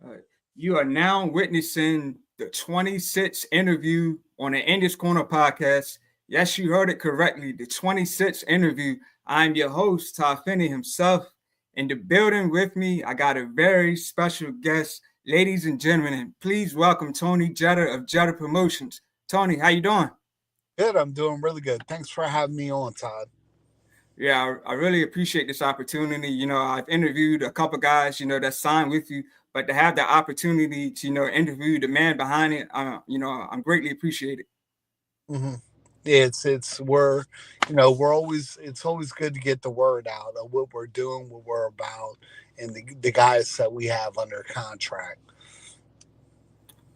Uh, you are now witnessing the 26th interview on the English Corner podcast. Yes, you heard it correctly. The 26th interview. I'm your host, Todd Finney himself. In the building with me, I got a very special guest. Ladies and gentlemen, please welcome Tony Jetter of Jetter Promotions. Tony, how you doing? Good. I'm doing really good. Thanks for having me on, Todd. Yeah, I really appreciate this opportunity. I've interviewed a couple guys, that signed with you, but to have the opportunity to, interview the man behind it, I'm greatly appreciated. hmm it's we're always it's always good to get the word out of what we're doing, what we're about, and the guys that we have under contract.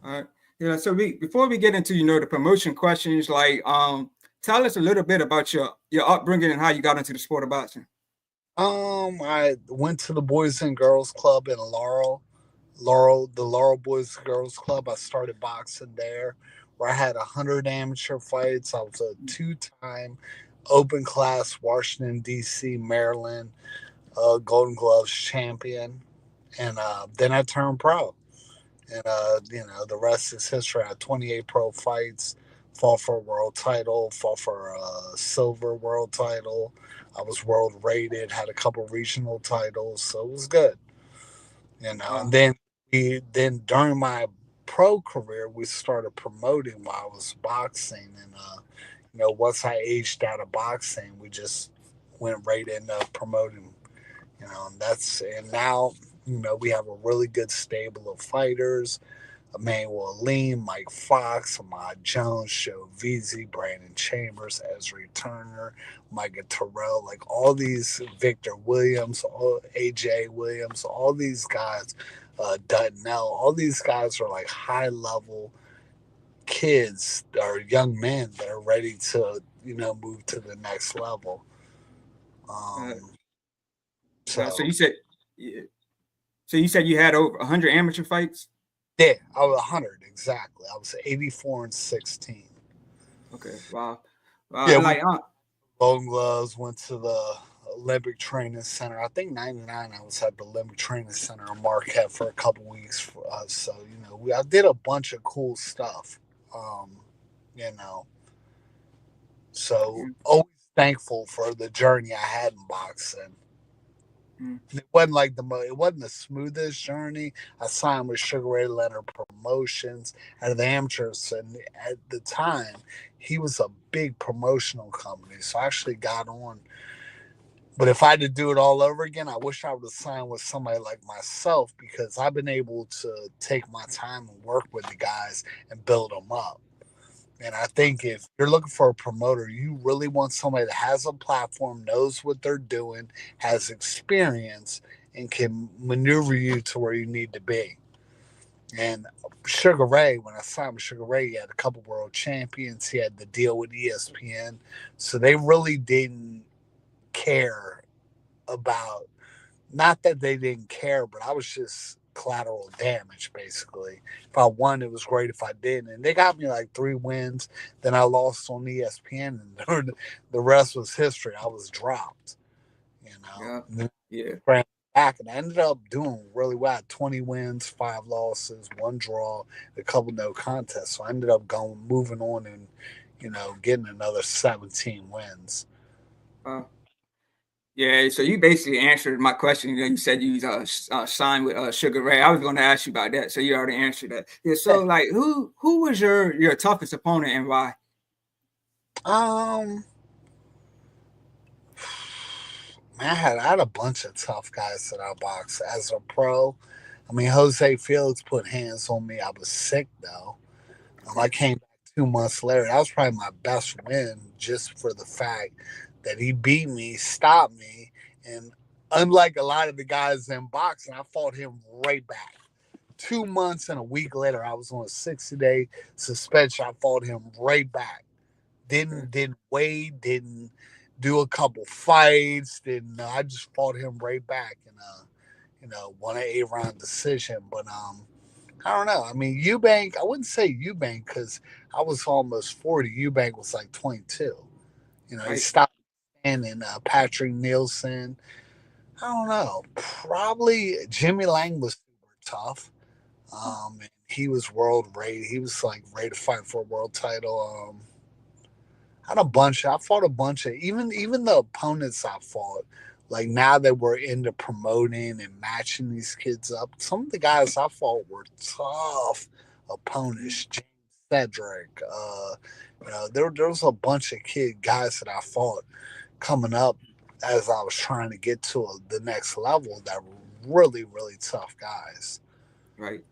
All right. So before we get into, the promotion questions, tell us a little bit about your upbringing and how you got into the sport of boxing. I went to the Boys and Girls Club in the Laurel Boys and Girls Club. I started boxing there, where I had 100 amateur fights. I was a two-time open class Washington D.C. Maryland Golden Gloves champion, and then I turned pro, and the rest is history. I had 28 pro fights, fought for a world title, fought for a silver world title. I was world rated, had a couple regional titles, so it was good. And Wow. then during my pro career, we started promoting while I was boxing, and once I aged out of boxing, we just went right into promoting. And now we have a really good stable of fighters. Emmanuel Lean, Mike Fox, Ahmad Jones, Joe Veazey, Brandon Chambers, Ezra Turner, Micah Terrell, like all these, Victor Williams, AJ Williams, all these guys, Dutnell, all these guys are like high level kids or young men that are ready to, move to the next level. Uh, Um, uh, so so you said, so you said you had over 100 amateur fights. yeah, I was 100 exactly. I was 84 and 16. Okay. Wow. Yeah, we Like, Golden Gloves, went to the Olympic Training Center. I think '99 I was at the Olympic Training Center in Marquette for a couple weeks. For us. So I did a bunch of cool stuff. Um, you know, so always thankful for the journey I had in boxing. mm, It wasn't like it wasn't the smoothest journey. I signed with Sugar Ray Leonard Promotions out of the amateurs, and at the time, he was a big promotional company. So I actually got on. But if I had to do it all over again, I wish I would have signed with somebody like myself, because I've been able to take my time and work with the guys and build them up. And I think if you're looking for a promoter, you really want somebody that has a platform, knows what they're doing, has experience, and can maneuver you to where you need to be. And Sugar Ray, when I signed with Sugar Ray, he had a couple world champions. He had the deal with ESPN. So they really didn't care about, not that they didn't care, but I was just collateral damage basically. If I won, it was great. If I didn't, and they got me like 3 wins, then I lost on ESPN, and the rest was history. I was dropped, yeah. and then Yeah. ran back, and I ended up doing really well. I had 20 wins, 5 losses, 1 draw, a couple no contests. So I ended up moving on, and getting another 17 wins. Uh, Yeah, so you basically answered my question. You said you signed with Sugar Ray. I was going to ask you about that, so you already answered that. Yeah, so like, who was your toughest opponent and why? Um, Man, I had a bunch of tough guys that I boxed as a pro. I mean, Jose Felix put hands on me. I was sick though. I came back 2 months later. That was probably my best win, just for the fact that he beat me, stopped me, and unlike a lot of the guys in boxing, I fought him right back. 2 months and a week later, I was on a 60-day suspension. I fought him right back. Okay. Didn't wait, didn't do a couple fights, didn't I just fought him right back, and won an 8 round decision. But I don't know. I mean, Eubank, I wouldn't say Eubank because I was almost 40. Eubank was like 22. He Right. stopped, and Patrick Nielsen. I don't know. Probably Jimmy Lang was super tough. And he was world rated. He was like ready to fight for a world title. Had a bunch. I fought a bunch of even the opponents I fought. Like now that we're into promoting and matching these kids up, some of the guys I fought were tough opponents. James Cedric, there was a bunch of guys that I fought coming up as I was trying to get to the next level that were really really tough guys. Right.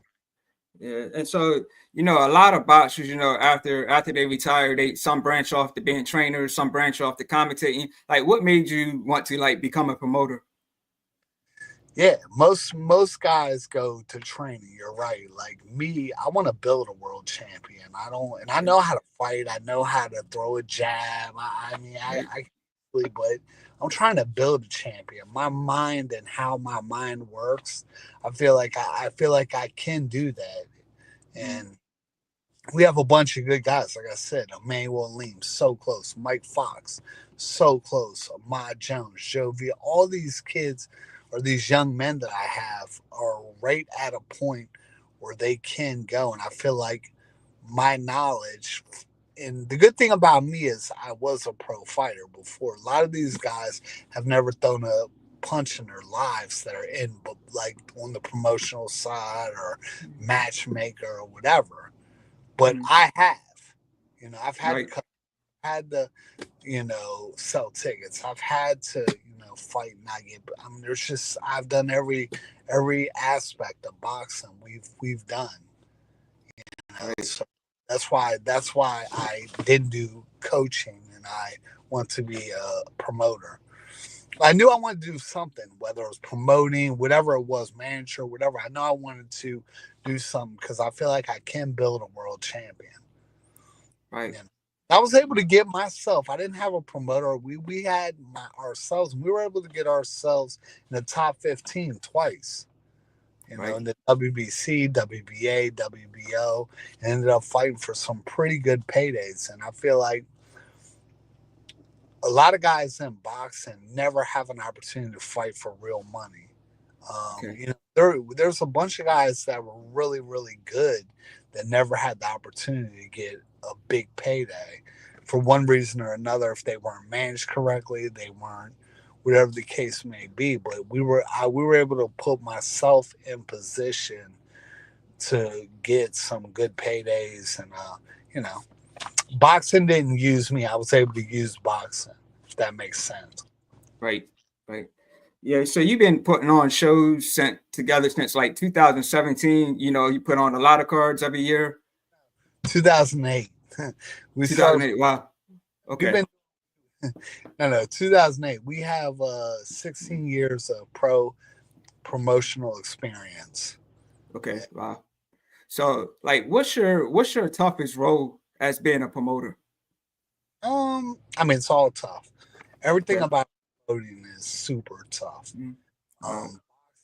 Yeah, and so a lot of boxers, after they retire, they some branch off to being trainers, some branch off to commentating. Like, what made you want to like become a promoter? Yeah, most guys go to training. You're right. Like me, I want to build a world champion. I don't, and I Right, know how to fight. I know how to throw a jab. I mean, right, but I'm trying to build a champion. My mind and how my mind works. I feel like I can do that. mm, And we have a bunch of good guys. Like I said, Emmanuel Leem, so close. Mike Fox, so close. Ahmad Jones, Jovi, all these kids or these young men that I have are right at a point where they can go. And I feel like my knowledge, and the good thing about me is I was a pro fighter before. A lot of these guys have never thrown a punch in their lives that are in, like on the promotional side or matchmaker or whatever, but mm, I have. I've had to right, had to, sell tickets. I've had to, fight and not get. I mean, there's just I've done every aspect of boxing. We've done. right, So that's why I didn't do coaching and I want to be a promoter. I knew I wanted to do something, whether it was promoting, whatever it was, manager, whatever. I know I wanted to do something because I feel like I can build a world champion. right, You know, I was able to get myself. I didn't have a promoter. We had ourselves. We were able to get ourselves in the top 15 twice. right, In the WBC, WBA, WBO, and ended up fighting for some pretty good paydays. And I feel like a lot of guys in boxing never have an opportunity to fight for real money. okay, There's a bunch of guys that were really, really good that never had the opportunity to get a big payday for one reason or another. If they weren't managed correctly, they weren't, whatever the case may be. But we were able to put myself in position to get some good paydays, and you know, boxing didn't use me. I was able to use boxing, if that makes sense. right, right. Yeah, so you've been putting on shows sent together since like 2017. You put on a lot of cards every year. 2008. we started. 2008. Wow. We've Okay. been no 2008. We have 16 years of promotional experience. Okay. Wow. So, like, what's your toughest role as being a promoter? I mean, it's all tough. Everything Okay. about promoting is super tough. Mm. Wow.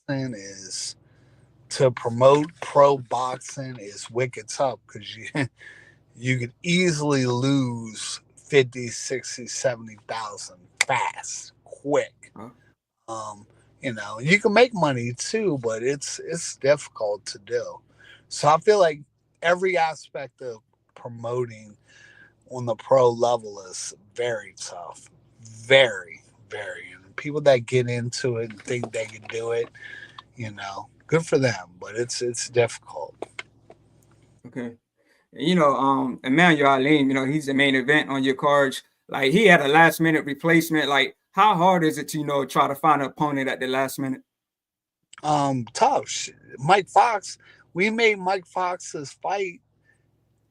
Boxing is to promote pro boxing is wicked tough because you could easily lose 50, 60, 70,000 fast, quick. Wow. You can make money too, but it's difficult to do. So I feel like every aspect of promoting on the pro level is very tough, very, very. And people that get into it and think they can do it, good for them. But it's difficult. Okay. Emmanuel Alim, he's the main event on your cards. Like, he had a last minute replacement. Like, how hard is it to, try to find an opponent at the last minute? Tough. Mike Fox. We made Mike Fox's fight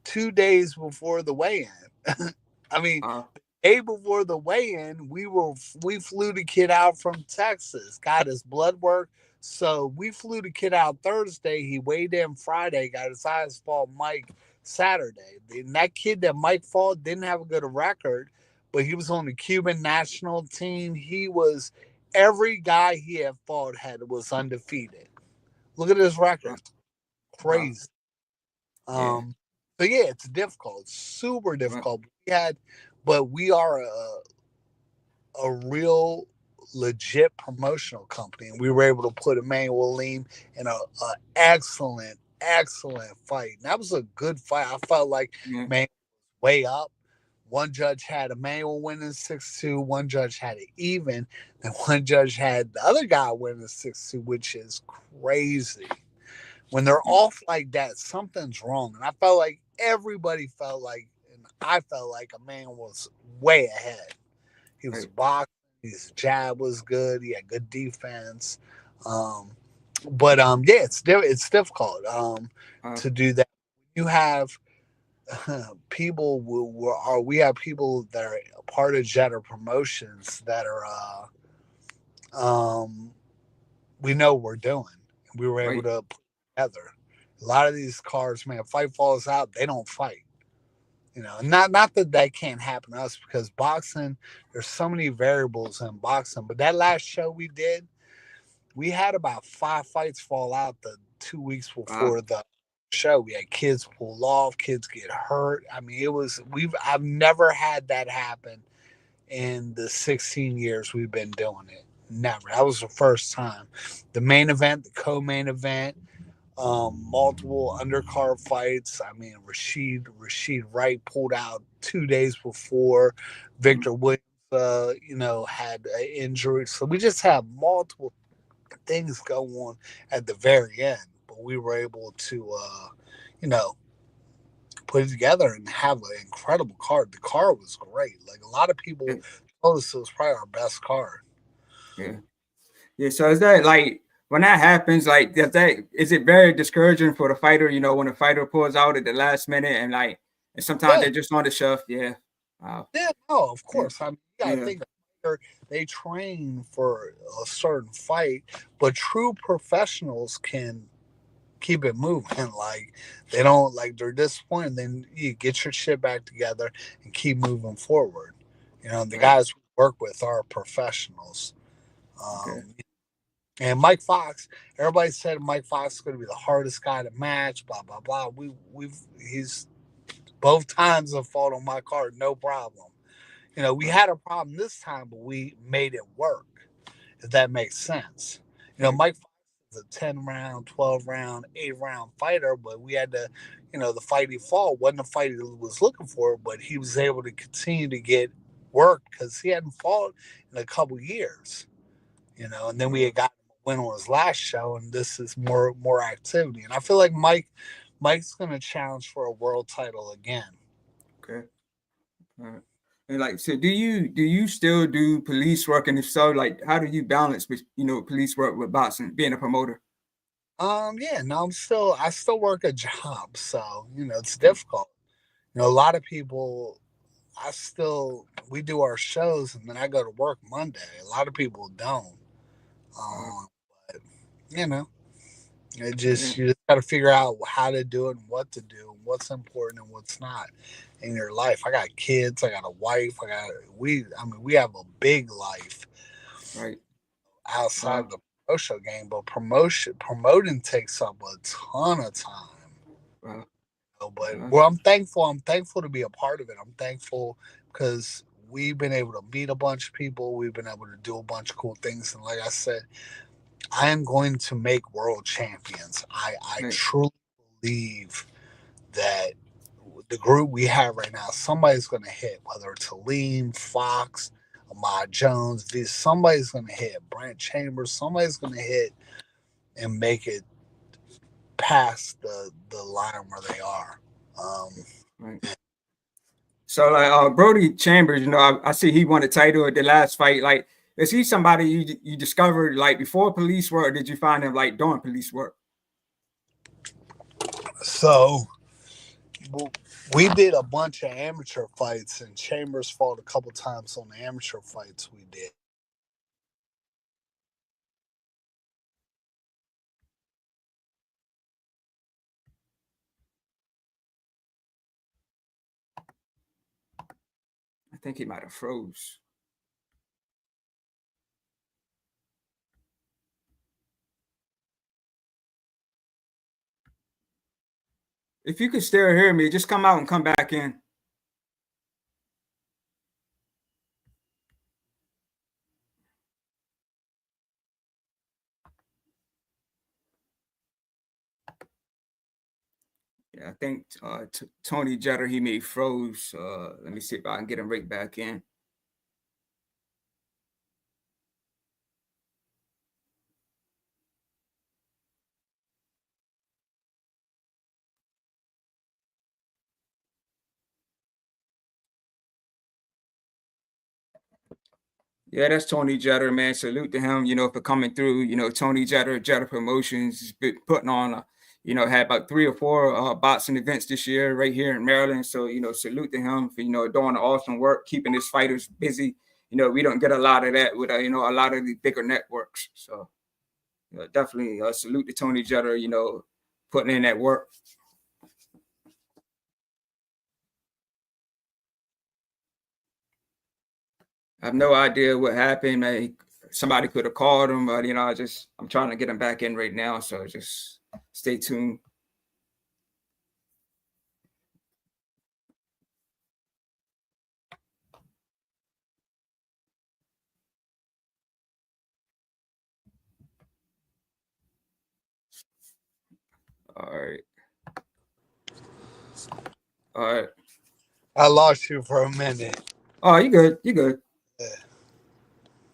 2 days before the weigh-in. I mean, Uh, day before the weigh-in, we flew the kid out from Texas, got his blood work. So we flew the kid out Thursday. He weighed in Friday, got his eyes fought Mike Saturday. And that kid that Mike fought didn't have a good record, but he was on the Cuban national team. He was every guy he had fought was undefeated. Look at his uh, record. uh, Crazy. yeah. So yeah, it's difficult, super Right. difficult. But we are a real legit promotional company, and we were able to put Emmanuel Leem in a excellent excellent fight. And that was a good fight. I felt like Yeah. man way up. One judge had Emmanuel winning 6-2. One judge had it even, and one judge had the other guy winning 6-2, which is crazy. When they're off like that, something's wrong. And I felt like everybody felt like, and I felt like a man was way ahead. He was Right. boxing. His jab was good. He had good defense. Um, but yeah, it's difficult Uh, to do that. You have people we have people that are part of Jetter Promotions that are um, we know what we're doing. We were able right. to put together. A lot of these cards, man, fight falls out, they don't fight. You know, not that that can't happen to us because boxing, there's so many variables in boxing. But that last show we did, we had about 5 fights fall out the 2 weeks before the show. We had kids pull off, kids get hurt. I mean, I've never had that happen in the 16 years we've been doing it. Never. That was the first time. The main event, the co-main event, multiple undercard fights. I mean, Rashid Wright pulled out 2 days before. Victor Williams, had an injury. So we just have multiple things go on at the very end. But we were able to, you know, put it together and have an incredible card. The card was great. Like a lot of people Yeah. told us it was probably our best card. Yeah. Yeah. So is that like when that happens, like is it very discouraging for the fighter, when a fighter pulls out at the last minute and sometimes Yeah, they're just on the shelf. Yeah. Wow. yeah, no, of Yeah. course. I mean, you gotta Yeah. think they train for a certain fight, but true professionals can keep it moving. Like they don't like they're disappointed, then you get your shit back together and keep moving forward. You know, the Right. guys we work with are professionals. Okay. And Mike Fox, everybody said Mike Fox is going to be the hardest guy to match. Blah blah blah. He's both times have fought on my card, no problem. You know, we Right. had a problem this time, but we made it work. If that makes sense. You know, Right. Mike Fox is a 10 round, 12 round, 8 round fighter, but we had to, the fight he fought wasn't the fight he was looking for, but he was able to continue to get work because he hadn't fought in a couple years. And then we had got him a win on his last show, and this is more activity. And I feel like Mike's going to challenge for a world title again. Okay. All right. And like, so do you still do police work? And if so, like, how do you balance with police work with boxing, being a promoter? Yeah, no, I still work a job, so it's difficult. A lot of people, we do our shows and then I go to work Monday. A lot of people don't. Uh, Um, but you know, yeah. you just got to figure out how to do it and what to do, and what's important and what's not in your life. I got kids, I got a wife, we have a big life Right. outside Wow. of the social game, but promoting takes up a ton of time. Wow. But Wow. well, I'm thankful. I'm thankful to be a part of it. I'm thankful because we've been able to meet a bunch of people. We've been able to do a bunch of cool things. And like I said, I am going to make world champions. I Right. truly believe that the group we have right now, somebody's going to hit, whether it's Aleem, Fox, Ahmad Jones, somebody's going to hit, Brant Chambers, somebody's going to hit and make it past the line where they are. Um, Right. So like Brody Chambers, I see he won a title at the last fight. Like, is he somebody you discovered like before police work, or did you find him like doing police work? so we did a bunch of amateur fights, and Chambers fought a couple times on the amateur fights we did. I think he might have froze. If you could still hear me, just come out and come back in. Yeah, I think Tony Jeter, he may froze. Let me see if I can get him right back in. Yeah, that's Tony Jeter, man. Salute to him, for coming through. Tony Jeter, Jeter Promotions, has been putting on, had about 3 or 4 boxing events this year right here in Maryland. So, salute to him for, doing awesome work, keeping his fighters busy. We don't get a lot of that with, a lot of the bigger networks. So, definitely salute to Tony Jeter, putting in that work. I have no idea what happened. Somebody could have called him, but I'm trying to get him back in right now. So just stay tuned. All right. All right. I lost you for a minute. Oh, you good. You good.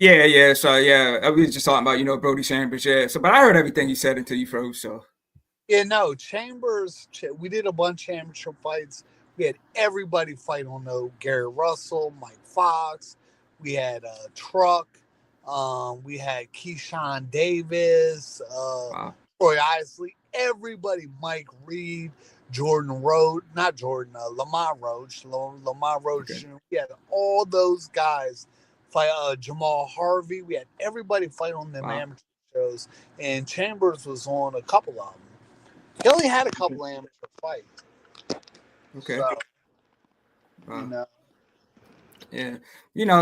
Yeah. Yeah. So yeah, I was just talking about, Brody Chambers. Yeah. So, but I heard everything you said until you froze. So. Yeah, no, Chambers, we did a bunch of amateur fights. We had everybody fight on the Gary Russell, Mike Fox. We had Truck. We had Keyshawn Davis, Wow. Troy Isley. Everybody, Mike Reed, Jordan Road, not Jordan, Lamar Roach, Lamar Roach. Okay. We had all those guys fight. Jamal Harvey. We had everybody fight on them Wow. amateur shows, and Chambers was on a couple of them. He only had a couple of amateur fights. Okay. So, Wow. Yeah.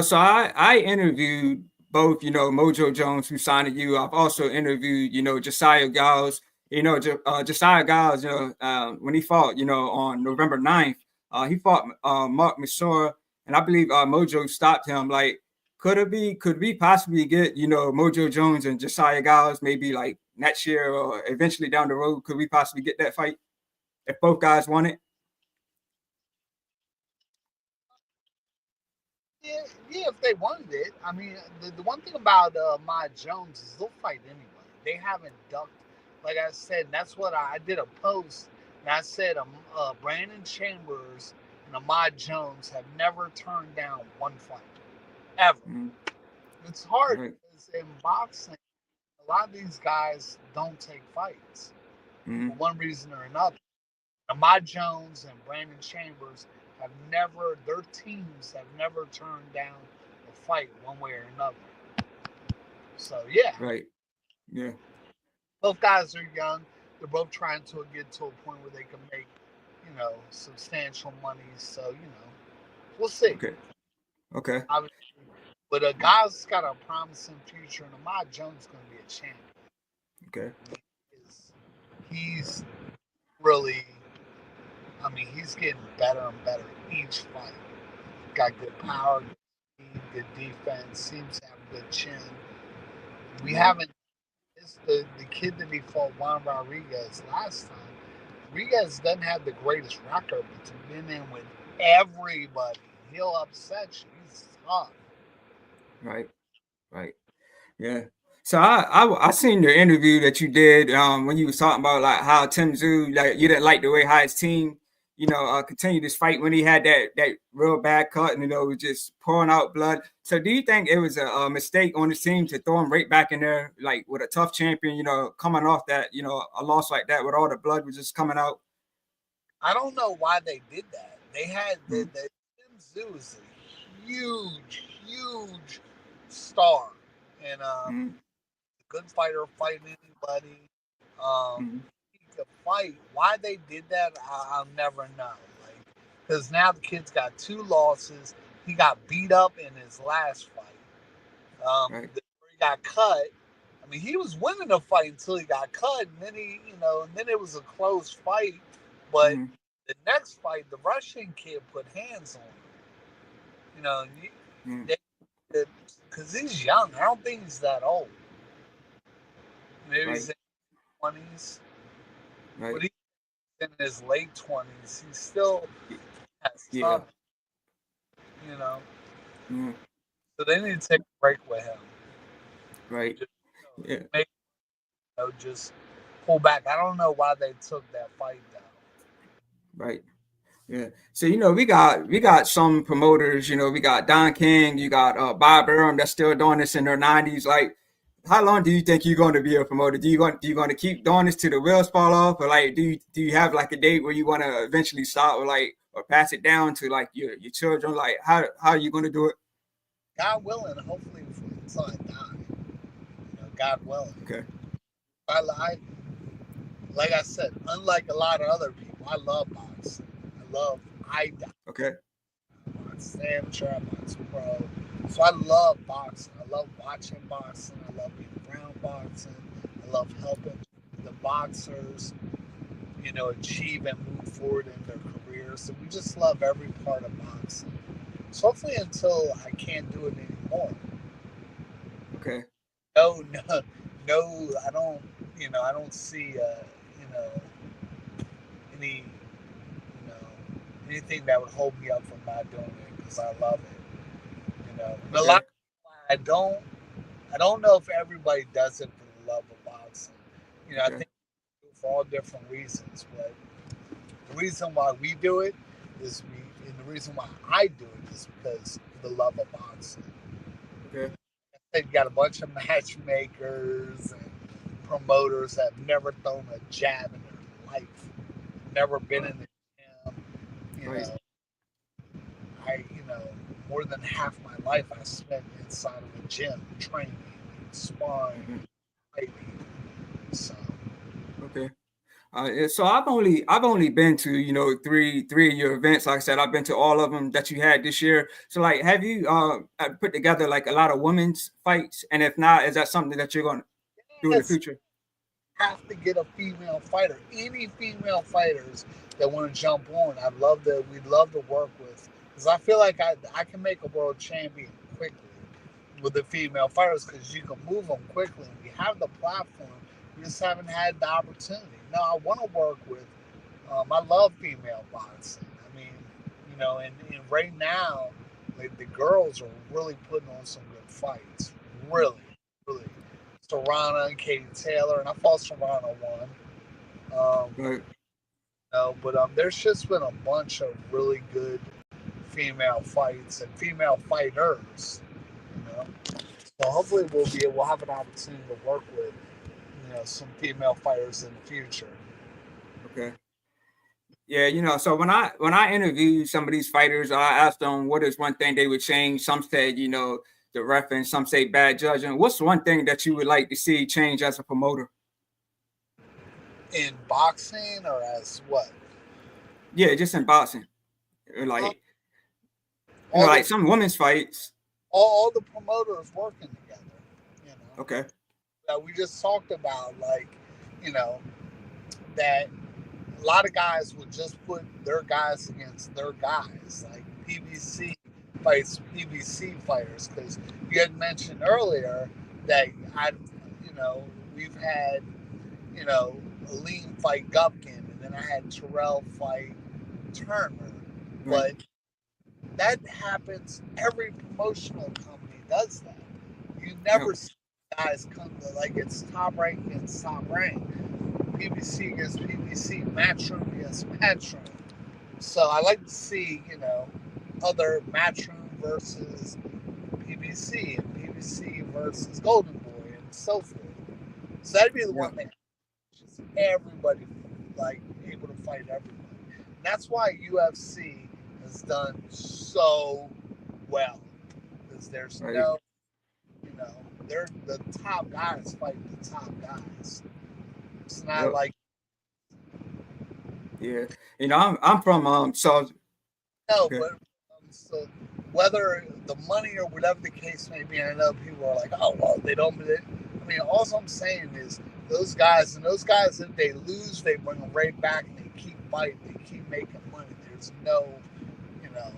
So I interviewed both, Mojo Jones, who signed to you. I've also interviewed, Josiah Giles. Josiah Giles, when he fought, on November 9th, he fought Mark Masura, and I believe Mojo stopped him. Like, could we possibly get, Mojo Jones and Josiah Giles maybe like next year or eventually down the road? Could we possibly get that fight if both guys want it? yeah, if they wanted it. I mean, the one thing about my Jones is they'll fight anyway. They haven't ducked. Like I said, that's what I did a post, and I said Brandon Chambers and Ahmad Jones have never turned down one fight, ever. Mm-hmm. It's hard Right. because in boxing, a lot of these guys don't take fights Mm-hmm. for one reason or another. Ahmad Jones and Brandon Chambers have never, their teams have never turned down a fight one way or another. So, yeah, Right. Yeah. both guys are young. They're both trying to get to a point where they can make, substantial money. So, we'll see. Okay. Obviously, but a guy's got a promising future, and Ahmad Jones is going to be a champion. Okay. He's really, he's getting better and better each fight. Got good power, good speed, good defense, seems to have a good chin. We haven't. It's the kid that he fought, Juan Rodriguez, last time. Rodriguez doesn't have the greatest record, but to been in with everybody, he'll upset you. He's tough. Right. Right. Yeah. So I seen the interview that you did when you was talking about like how Tim Tszyu, like you didn't like the way how his team continued this fight when he had that real bad cut and was just pouring out blood. So do you think it was a mistake on the team to throw him right back in there like with a tough champion, coming off that a loss like that with all the blood was just coming out? I don't know why they did that. They had Mm-hmm. the Tim Tszyu is a huge star and Mm-hmm. good fighter, fight anybody. Um, Mm-hmm. he could fight. Why they did that, I'll never know. Like, because now the kid's got 2 losses. He got beat up in his last fight. Right. He got cut. I mean, he was winning the fight until he got cut, and then and then it was a close fight. But Mm-hmm. the next fight, the Russian kid put hands on him. Mm-hmm. Because he's young. I don't think he's that old. Maybe Right. he's in his 20s. Right. But he's in his late 20s. He still has Yeah. time, you know. Mm, So they need to take a break with him. right. Just, Yeah. make, just pull back. I don't know why they took that fight down. Right. Yeah. So we got some promoters. We got Don King. You got Bob Arum that's still doing this in their 90s. Like, how long do you think you're going to be a promoter? Do you going to keep doing this till the wheels fall off, or like do you have like a date where you want to eventually stop, or like or pass it down to like your children? Like, how are you going to do it? God willing, hopefully until I die. God willing. Okay. I like I said, unlike a lot of other people, I love boxing. I Okay. box amateur, I box pro. So I love boxing. I love watching boxing. I love being around boxing. I love helping the boxers, achieve and move forward in their careers. So we just love every part of boxing. So hopefully until I can't do it anymore. Okay. No, no, no. I don't. I don't see. You know, any. Know, anything that would hold me up from not doing it because I love it. And a lot. Okay. I don't. I don't know if everybody does it for the love of boxing. I Okay. think for all different reasons, but the reason why we do it and the reason why I do it is because of the love of boxing. Okay. You got a bunch of matchmakers and promoters that have never thrown a jab in their life, never been in the gym. You Right. know, more than half my life I spent inside of a gym training, sparring, Hmm. fighting. So Okay. Yeah, so I've only been to three of your events. Like I said, I've been to all of them that you had this year. So like, have you put together like a lot of women's fights? And if not, is that something that you're going to do in the yes, future? have to get a female fighter. Any female fighters that want to jump on, I'd love to. We'd love to work with because I feel like I can make a world champion quickly with the female fighters because you can move them quickly. We have the platform. We just haven't had the opportunity. No, I want to work with. I love female boxing. I mean, and right now, like the girls are really putting on some good fights. Really, really. Serrana and Katie Taylor, and I thought Serrana won. Right. But there's just been a bunch of really good female fights and female fighters. So hopefully we'll have an opportunity to work with some female fighters in the future. Okay. Yeah, so when I interview some of these fighters, I asked them what is one thing they would change. Some said, the ref, and some say bad judging. What's one thing that you would like to see change as a promoter? In boxing or as what? Yeah, just in boxing. Or Uh, like, all the like some women's fights. all the promoters working together. You know, Okay. we just talked about you know that a lot of guys would just put their guys against their guys, like PBC fights PBC fighters, because you had mentioned earlier that you know, we've had, Aleem fight Gupkin, and then I had Terrell fight Turner, Right. but that happens. Every promotional company does that. You Yeah. never see guys come to like it's top rank against top rank. PBC against PBC, Matchroom against Matchroom. So I like to see, other Matchroom versus PBC and PBC versus Golden Boy and so forth. So that'd be the Yeah. one thing. Just everybody like able to fight everybody. And that's why UFC has done so well. Because there's Right. no, you know, they're the top guys fight the top guys. It's not Yep. like Yeah. I'm from so no, okay. but so whether the money or whatever the case may be, I know people are like, oh well, they don't. I mean, all I'm saying is those guys, if they lose, they bring them right back and they keep fighting, they keep making money. There's no, you know,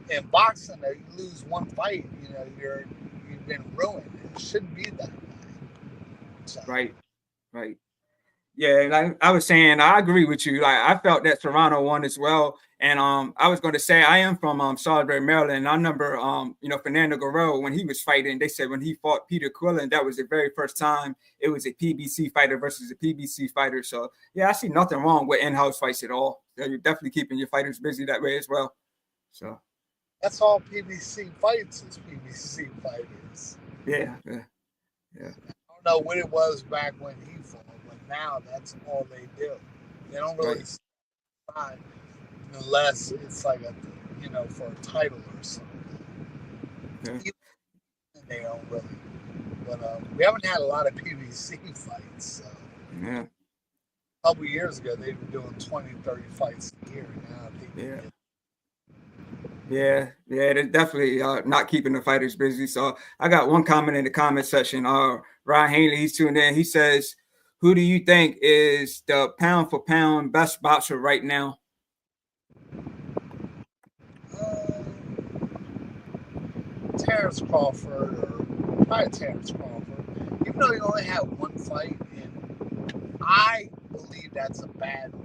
in boxing, you lose one fight, you've been ruined. It shouldn't be that way. So Right. Right. Yeah, like I was saying, I agree with you. Like I felt that Toronto won as well. And I was going to say I am from Salisbury, Maryland. And I remember Fernando Guerrero when he was fighting. They said when he fought Peter Quillen, that was the very first time it was a PBC fighter versus a PBC fighter. So yeah, I see nothing wrong with in-house fights at all. So you're definitely keeping your fighters busy that way as well. So That's all PBC fights is PBC fighters. yeah, yeah, yeah. I don't know what it was back when he fought, but now that's all they do. They don't really Right. decide unless it's like for a title or something. Okay. Even they don't really. But we haven't had a lot of PBC fights. So Yeah, a couple years ago, they were doing 20, 30 fights a year. Now I think yeah. Yeah, yeah, they're definitely not keeping the fighters busy. So I got one comment in the comment section. Ryan Hanley, he's tuned in. He says, "Who do you think is the pound for pound best boxer right now?" Terrence Crawford or probably Terrence Crawford, even though he only had one fight, and I believe that's a bad move.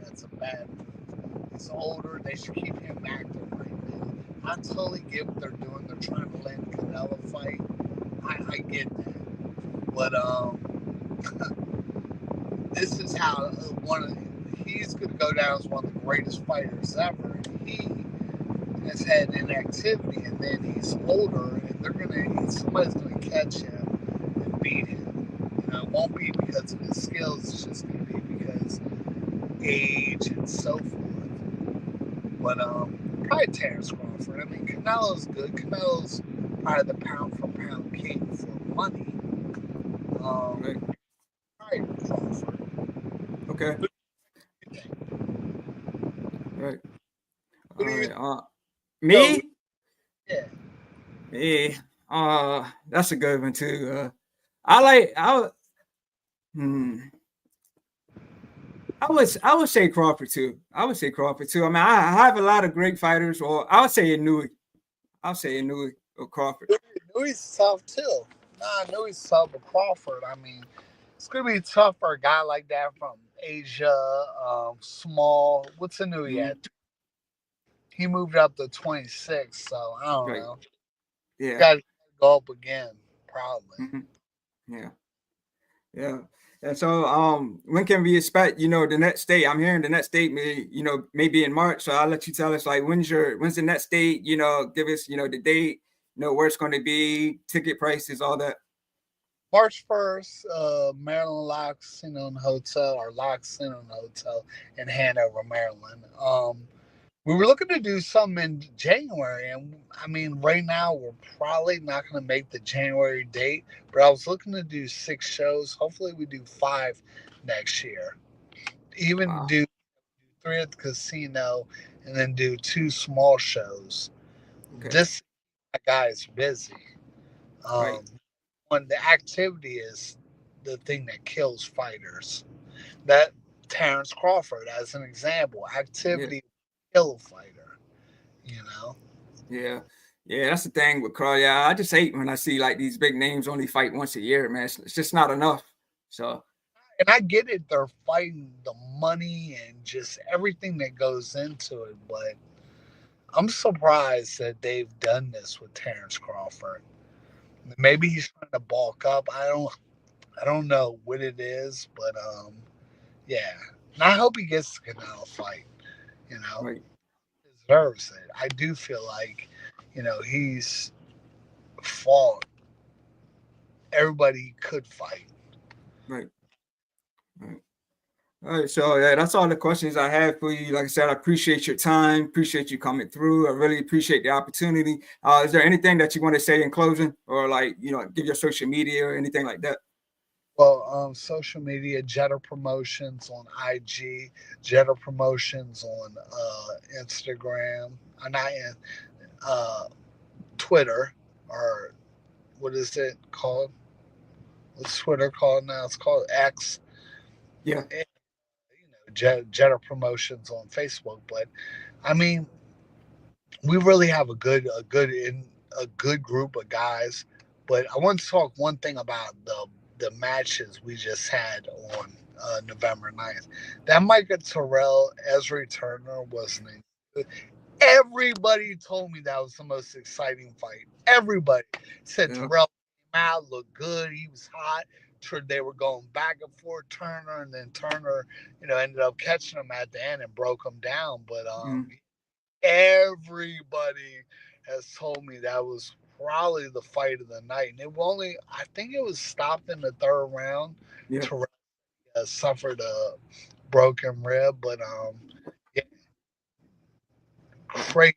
He's older. They should keep him active right now. I totally get what they're doing. They're trying to land Canelo fight. I get that, but this is how he's going to go down as one of the greatest fighters ever. And he has had inactivity, and then he's older, and somebody's gonna catch him and beat him. It won't be because of his skills; it's just gonna be because age and so forth. But probably Terrence Crawford. I mean, Canelo's good. Canelo's probably the pound for pound king for money. Right. Probably Crawford. Okay. Right. All right. Me? Yeah. Me. That's a good one too. I hmm. I would say Crawford too. I would say Crawford too. I mean, I have a lot of great fighters, or I would say Inouye. I'll say Inouye or Crawford. Inouye's tough too. Nah, Inouye's tough, but Crawford. I mean, it's gonna be tough for a guy like that from Asia, small. What's Inouye at? He moved up to 26, so I don't Right. know. Yeah. Got to go up again, probably. Yeah. Yeah. And so when can we expect, the next date? I'm hearing the next date maybe in March. So I'll let you tell us like when's the next date, give us, the date, where it's going to be, ticket prices, all that. March 1st, Maryland locks in on hotel in Hanover, Maryland. We were looking to do something in January, and I mean, right now we're probably not going to make the January date, but I was looking to do 6 shows. Hopefully, we do 5 next year. Even Wow. do 3 at the casino, and then do 2 small shows. Okay. This guy is busy. Right. When the activity is the thing that kills fighters. That Terrence Crawford, as an example, activity kill a fighter. Yeah. Yeah, that's the thing with Carl. Yeah, I just hate when I see like these big names only fight once a year, man. It's just not enough. So And I get it, they're fighting the money and just everything that goes into it, but I'm surprised that they've done this with Terrence Crawford. Maybe he's trying to bulk up. I don't know what it is, but yeah. And I hope he gets the Canelo fight. right. He deserves it. I do feel like, he's fought everybody he could fight. Right. Right. All right, so yeah, that's all the questions I have for you. Like I said, I appreciate your time, appreciate you coming through. I really appreciate the opportunity. Is there anything that you want to say in closing, or like give your social media or anything like that? Well, social media, Jetta Promotions on IG, Jetta Promotions on Instagram, not Twitter, or what is it called? What's Twitter called now? It's called X. Yeah. And, Jetta Promotions on Facebook. But I mean, we really have a good group of guys. But I want to talk one thing about the matches we just had on November 9th. That Micah Terrell, Ezra Turner wasn't. Everybody told me that was the most exciting fight. Everybody said Yeah. Terrell came out, looked good, he was hot. They were going back and forth, Turner, and then Turner, ended up catching him at the end and broke him down. But Mm. everybody has told me that was probably the fight of the night. And I think it was stopped in the third round. Yeah. Terrell suffered a broken rib, but yeah, crazy.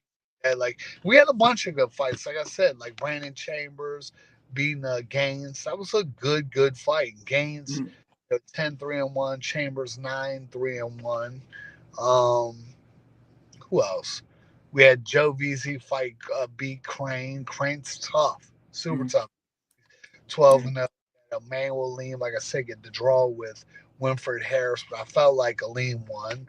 Like we had a bunch of good fights. Like I said, like Brandon Chambers beating Gaines. That was a good fight. Gaines Mm. 10-3-1, Chambers 9-3-1. Um, who else? We had Joe Veazey fight beat Crane. Crane's tough, super Mm. tough. 12 Yeah. and Emmanuel Aleem, like I said, get the draw with Winfred Harris, but I felt like Aleem won.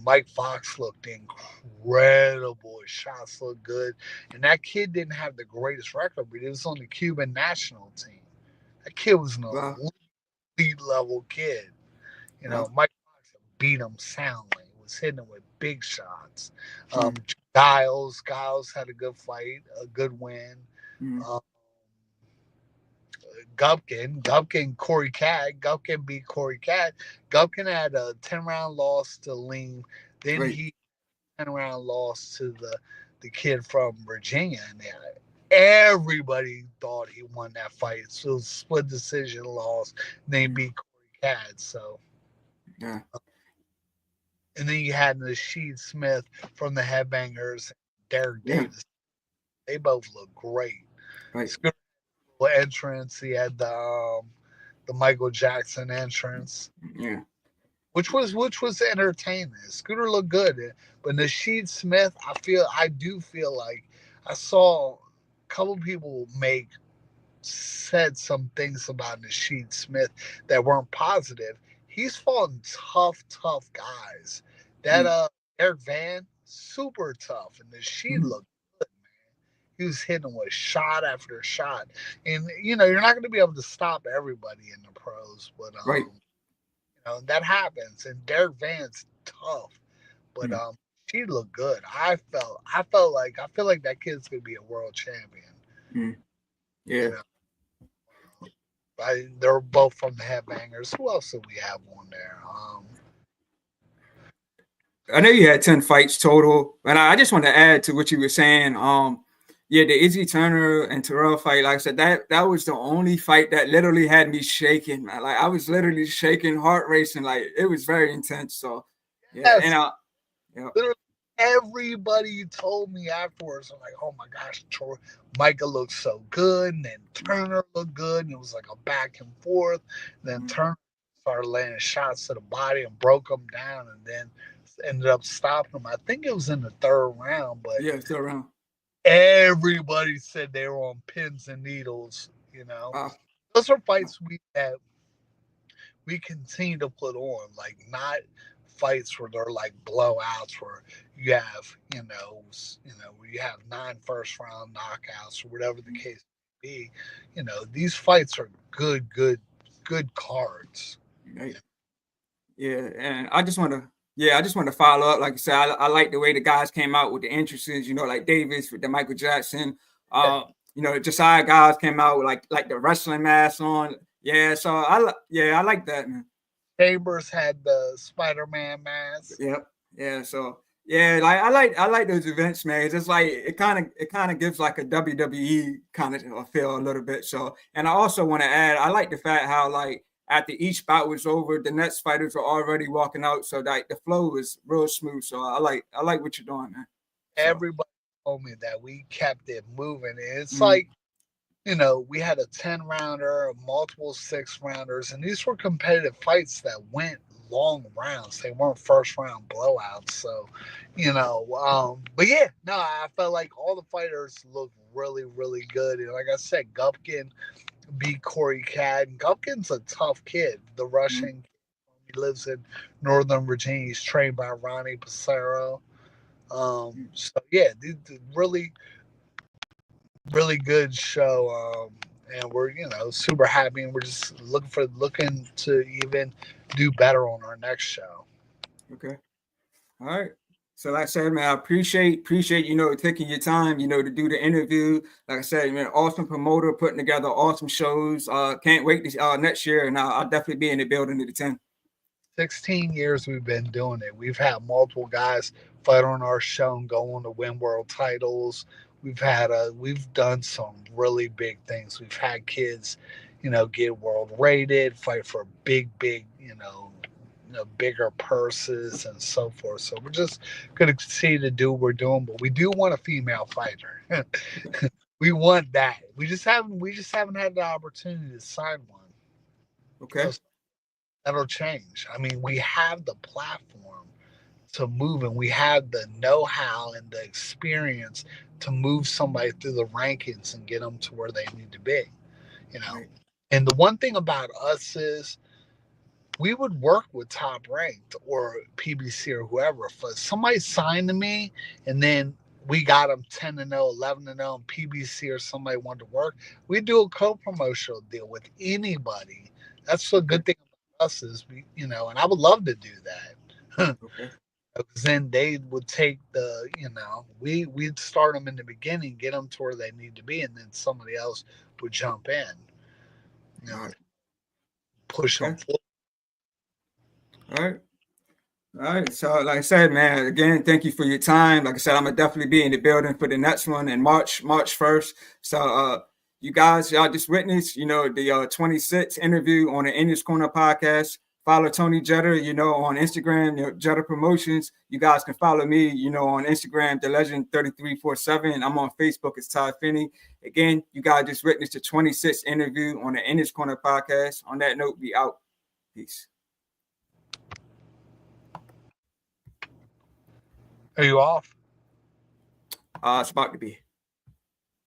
Mike Fox looked incredible. His shots looked good. And that kid didn't have the greatest record, but he was on the Cuban national team. That kid was an Wow. elite level kid. Wow. Mike Fox beat him soundly. Was hitting him with big shots. Mm. Giles had a good fight, a good win. Mm. Um, Gupkin, Corey Cat. Gupkin beat Corey Cat. Gupkin had a 10-round loss to Lean. Then Right. he 10-round loss to the kid from Virginia. And everybody thought he won that fight. So it was split decision loss. Then he beat Corey Cat. So Yeah. and then you had Nasheed Smith from the Headbangers, Derek Yeah. Davis. They both look great. Right. Entrance. He had the Michael Jackson entrance. Yeah. Which was entertaining. Scooter looked good, but Nasheed Smith, I do feel like I saw a couple people said some things about Nasheed Smith that weren't positive. He's fought tough guys. That Mm. Eric Van, super tough, and Nasheed Mm. looked good, man. He was hitting with shot after shot, and you're not going to be able to stop everybody in the pros, but Right. that happens. And Derek Van's tough, but Mm. she looked good. I feel like that kid's gonna be a world champion. Mm. You Yeah. know, they're both from the Headbangers. Who else do we have on there? I know you had 10 fights total, and I just want to add to what you were saying. Yeah, the Izzy Turner and Terrell fight, like I said, that was the only fight that literally had me shaking, man. Like I was literally shaking, heart racing, like it was very intense. So yeah, yes, and yeah. literally everybody told me afterwards. I'm like, oh my gosh, Micah looked so good, and then Turner looked good, and it was like a back and forth. And then Turner started landing shots to the body and broke him down, and then ended up stopping him. I think it was in the third round, but Yeah, still around. everybody said they were on pins and needles. Those are fights we continue to put on, like not fights where they're like blowouts where you have where you have 9 first round knockouts or whatever the case may be. These fights are good cards. Right. Yeah, and I just want to follow up. Like I said, I like the way the guys came out with the entrances. Like Davis with the Michael Jackson. Josiah guys came out with like the wrestling mask on. Yeah, so I like that, man. Chambers had the Spider-Man mask. Yep. Yeah. So yeah, like I like those events, man. It's just like it kind of gives like a WWE kind of feel a little bit. So, and I also want to add, I like the fact how like after each bout was over, the next fighters were already walking out, so like the flow was real smooth. So I like what you're doing, man. So, Everybody told me that we kept it moving. It's like we had a 10-rounder, multiple 6-rounders, and these were competitive fights that went long rounds. They weren't first round blowouts. So, but yeah, no, I felt like all the fighters looked really, really good. And like I said, Gupkin beat Corey Cat. And Gupkin's a tough kid, the Russian. He lives in Northern Virginia. He's trained by Ronnie Passero. So yeah, really, really good show. and we're super happy, and we're just looking to even do better on our next show. Okay. All right. So like I said, man, I appreciate taking your time, to do the interview. Like I said, man, awesome promoter, putting together awesome shows. Can't wait to next year, and I'll definitely be in the building at the 10. 16 years we've been doing it. We've had multiple guys fight on our show and go on to win world titles. We've done some really big things. We've had kids, get world rated, fight for big, bigger purses and so forth. So we're just going to continue to do what we're doing, but we do want a female fighter. We want that. We just haven't had the opportunity to sign one. Okay. So that'll change. I mean, we have the platform to move, and we have the know-how and the experience to move somebody through the rankings and get them to where they need to be. Right. And the one thing about us is we would work with Top Ranked or PBC or whoever. If somebody signed to me and then we got them 10-0, 11-0, and PBC or somebody wanted to work, we do a co-promotional deal with anybody. That's the good thing about us is and I would love to do that. Okay. Because then they would take we'd start them in the beginning, get them to where they need to be, and then somebody else would jump in, Right. push them forward. All right. All right. So, like I said, man, again, thank you for your time. Like I said, I'm gonna definitely be in the building for the next one in March 1st. So, you guys, y'all just witnessed, the 26th interview on the Indians Corner podcast. Follow Tony Jetter, on Instagram, Jetter Promotions. You guys can follow me, on Instagram, The Legend 3347. I'm on Facebook, it's Todd Finney. Again, you guys just witnessed the 26th interview on the Indians Corner podcast. On that note, we out. Peace. Are you off? It's about to be.